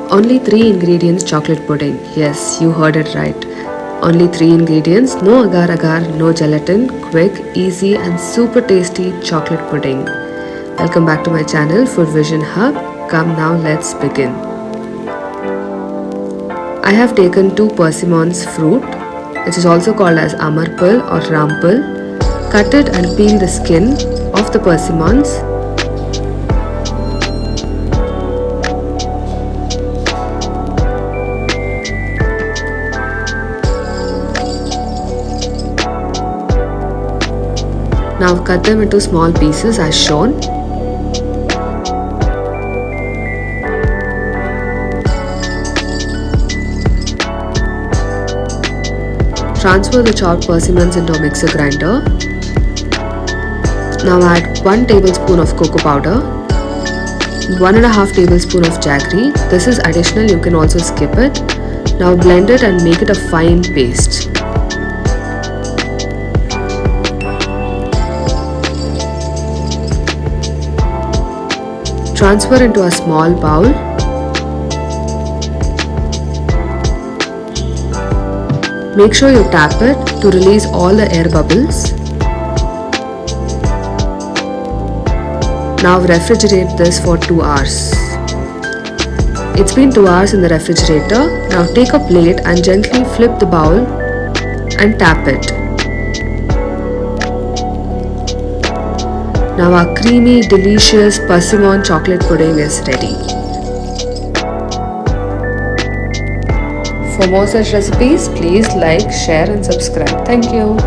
Only 3 ingredients chocolate pudding. Yes, you heard it right. Only 3 ingredients, no agar, no gelatin, quick, easy and super tasty chocolate pudding. Welcome back to my channel, Food Vision Hub. Come now, let's begin. I have taken 2 persimmons fruit, which is also called as amarpal or rampal. Cut it and peel the skin of the persimmons. Now cut them into small pieces as shown. Transfer the chopped persimmons into a mixer grinder. Now add 1 tablespoon of cocoa powder, 1.5 tablespoon of jaggery. This is additional, you can also skip it. Now blend it and make it a fine paste. Transfer into a small bowl. Make sure you tap it to release all the air bubbles. Now refrigerate this for 2 hours. It's been 2 hours in the refrigerator. Now take a plate and gently flip the bowl and tap it. Now our creamy, delicious persimmon chocolate pudding is ready. For more such recipes, please like, share and subscribe. Thank you.